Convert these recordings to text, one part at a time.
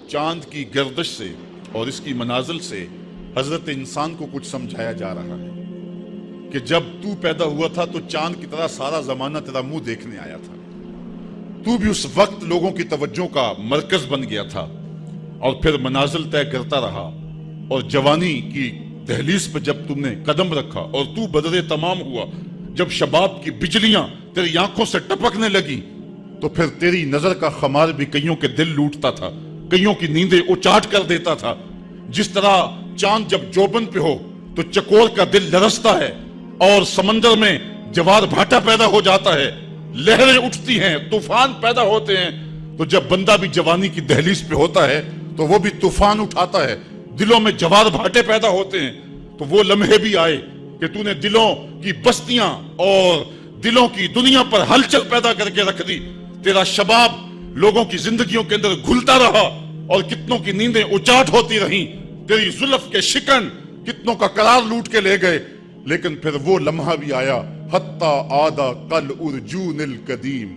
چاند کی گردش سے اور اس کی منازل سے حضرت انسان کو کچھ سمجھایا جا رہا ہے کہ جب تو پیدا ہوا تھا تو چاند کی طرح سارا زمانہ تیرا منہ دیکھنے آیا تھا، تو بھی اس وقت لوگوں کی توجہ کا مرکز بن گیا تھا، اور پھر منازل طے کرتا رہا، اور جوانی کی دہلیز پہ جب تم نے قدم رکھا اور تو بدر تمام ہوا، جب شباب کی بجلیاں تیری آنکھوں سے ٹپکنے لگی، تو پھر تیری نظر کا خمار بھی کئیوں کے دل لوٹتا تھا، کئیوں کی نیندیں اچاٹ کر دیتا تھا۔ جس طرح چاند جب جوبن پہ ہو تو چکور کا دل لرزتا ہے، اور سمندر میں جوار بھاٹا پیدا ہو جاتا ہے، لہریں اٹھتی ہیں، طوفان پیدا ہوتے ہیں، تو جب بندہ بھی جوانی کی دہلیز پہ ہوتا ہے تو وہ بھی طوفان اٹھاتا ہے، دلوں میں جوار بھاٹے پیدا ہوتے ہیں۔ تو وہ لمحے بھی آئے کہ تو نے دلوں کی بستیاں اور دلوں کی دنیا پر ہلچل پیدا کر کے رکھ دی۔ تیرا شباب لوگوں کی زندگیوں کے اندر گھلتا رہا اور کتنوں کی نیندیں اچاٹ ہوتی رہیں، تیری زلف کے شکن کتنوں کا قرار لوٹ کے لے گئے، لیکن پھر وہ لمحہ بھی آیا، حتی آدھا کل ارجون القدیم،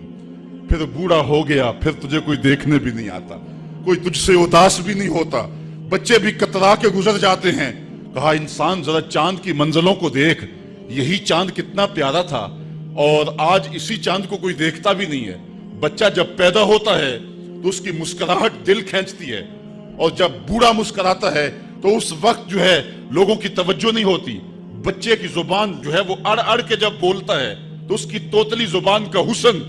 پھر بوڑھا ہو گیا، پھر تجھے کوئی دیکھنے بھی نہیں آتا، کوئی تجھ سے اداس بھی نہیں ہوتا، بچے بھی کترا کے گزر جاتے ہیں۔ کہا انسان ذرا چاند کی منزلوں کو دیکھ، یہی چاند کتنا پیارا تھا، اور آج اسی چاند کو کوئی دیکھتا بھی نہیں ہے۔ بچہ جب پیدا ہوتا ہے تو اس کی مسکراہٹ دل کھینچتی ہے، اور جب بوڑھا مسکراتا ہے تو اس وقت جو ہے لوگوں کی توجہ نہیں ہوتی۔ بچے کی زبان جو ہے وہ اڑ اڑ کے جب بولتا ہے تو اس کی توتلی زبان کا حسن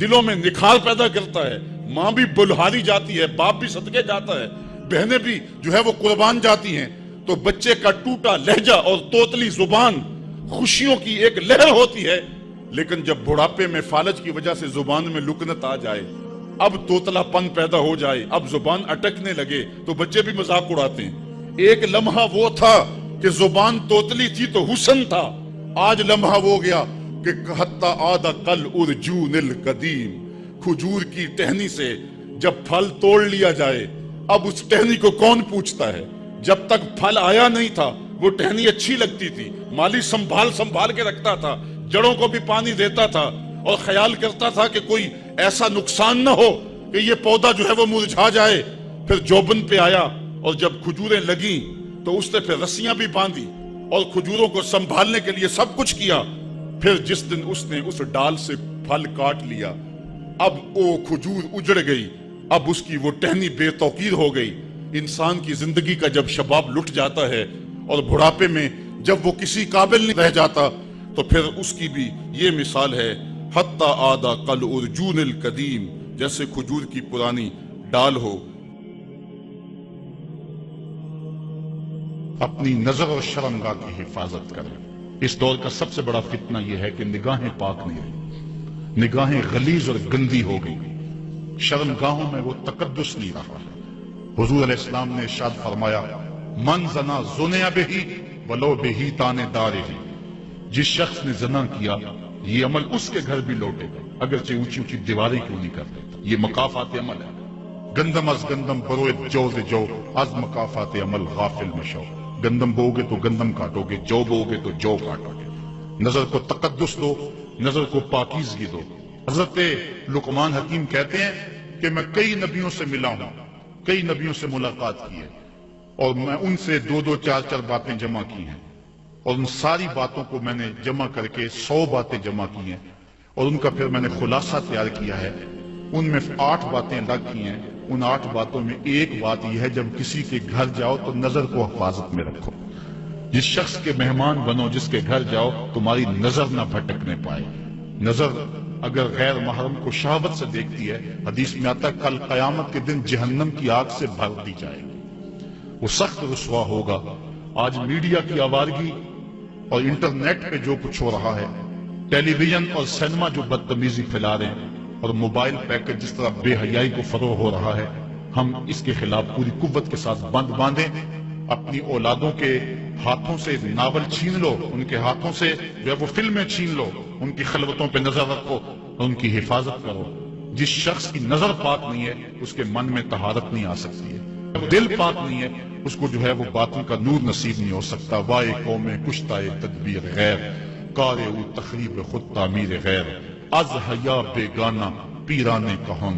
دلوں میں نکھار پیدا کرتا ہے، ماں بھی بلہاری جاتی ہے، باپ بھی صدقے جاتا ہے، بہنیں بھی جو ہے وہ قربان جاتی ہیں۔ تو بچے کا ٹوٹا لہجہ اور توتلی زبان خوشیوں کی ایک لہر ہوتی ہے، لیکن جب بڑھاپے میں فالج کی وجہ سے زبان میں لکنت آ جائے، اب توتلا پن پیدا ہو جائے، اب زبان اٹکنے لگے، تو بچے بھی مذاق اڑاتے ہیں۔ ایک لمحہ وہ تھا کہ زبان توتلی تھی تو حسن تھا، آج لمحہ وہ گیا کہ حتی آدھا کل ارجون القدیم، کھجور کی ٹہنی سے جب پھل توڑ لیا جائے، اب اس ٹہنی کو کون پوچھتا ہے؟ جب تک پھل آیا نہیں تھا وہ ٹہنی اچھی لگتی تھی، مالی سنبھال کے رکھتا تھا، جڑوں کو بھی پانی دیتا تھا، اور خیال کرتا تھا کہ کوئی ایسا نقصان نہ ہو کہ یہ پودا جو ہے وہ مرجھا جائے۔ پھر جوبن پہ آیا اور جب کھجوریں لگیں تو اس نے پھر رسیاں بھی باندھی اور کھجوروں کو سنبھالنے کے لیے سب کچھ کیا۔ پھر جس دن اس نے اس ڈال سے پھل کاٹ لیا، اب وہ کھجور اجڑ گئی، اب اس کی وہ ٹہنی بے توقیر ہو گئی۔ انسان کی زندگی کا جب شباب لٹ جاتا ہے اور بڑھاپے میں جب وہ کسی قابل نہیں رہ جاتا، تو پھر اس کی بھی یہ مثال ہے، حتی آدھا کل ارجون القدیم، جیسے کھجور کی پرانی ڈال ہو۔ اپنی نظر اور شرمگاہ کی حفاظت کریں۔ اس دور کا سب سے بڑا فتنہ یہ ہے کہ نگاہیں پاک نہیں رہی، نگاہیں غلیظ اور گندی ہو گئی، شرمگاہوں میں وہ تقدس نہیں رہا۔ حضور علیہ السلام نے ارشاد فرمایا، من زنا زنیا بہی ولو بہی تانے دارے ہی، جس شخص نے زنا کیا یہ عمل اس کے گھر بھی لوٹے گا، اگرچہ اونچی اونچی دیواریں کیوں نہیں کر دیتا۔ یہ مکافات عمل ہے۔ گندم از گندم بروئے جو جو از مکافات عمل غافل مشو، گندم بو گے تو گندم کاٹو گے، جو بو گے تو جو کاٹو گے۔ نظر کو تقدس دو، نظر کو پاکیزگی دو۔ حضرت لقمان حکیم کہتے ہیں کہ میں کئی نبیوں سے ملا ہوں، کئی نبیوں سے ملاقات کی ہے، اور میں ان سے دو دو چار چار باتیں جمع کی ہیں، اور ان ساری باتوں کو میں نے جمع کر کے 100 باتیں جمع کی ہیں، اور ان کا پھر میں نے خلاصہ تیار کیا ہے۔ ان میں 8 باتیں الگ کی ہیں۔ ان 8 باتوں میں ایک بات یہ ہے، جب کسی کے گھر جاؤ تو نظر کو حفاظت میں رکھو۔ جس شخص کے مہمان بنو، جس کے گھر جاؤ، تمہاری نظر نہ بھٹکنے پائے۔ نظر اگر غیر محرم کو شہوت سے دیکھتی ہے، حدیث میں آتا ہے کل قیامت کے دن جہنم کی آگ سے بھر دی جائے گی، وہ سخت رسوا ہوگا۔ آج میڈیا کی آوارگی اور انٹرنیٹ پہ جو کچھ ہو رہا ہے، ٹیلی ویژن اور سینما جو بدتمیزی پھیلا رہے ہیں، اور موبائل پیکج جس طرح بے حیائی کو فروغ ہو رہا ہے، ہم اس کے خلاف پوری قوت کے ساتھ بند باندھیں۔ اپنی اولادوں کے ہاتھوں سے ناول چھین لو، ان کے ہاتھوں سے جو ہے وہ فلمیں چھین لو، ان کی خلوتوں پہ نظر رکھو اور ان کی حفاظت کرو۔ جس شخص کی نظر پاک نہیں ہے اس کے من میں طہارت نہیں آ سکتی ہے، دل پاک نہیں ہے اس کو جو ہے وہ باطن کا نور نصیب نہیں ہو سکتا۔ وائے قوم کشتائے تدبیر غیر، کارے تخریب خود تعمیر غیر، از حیا بیگانہ پیرانے کہن،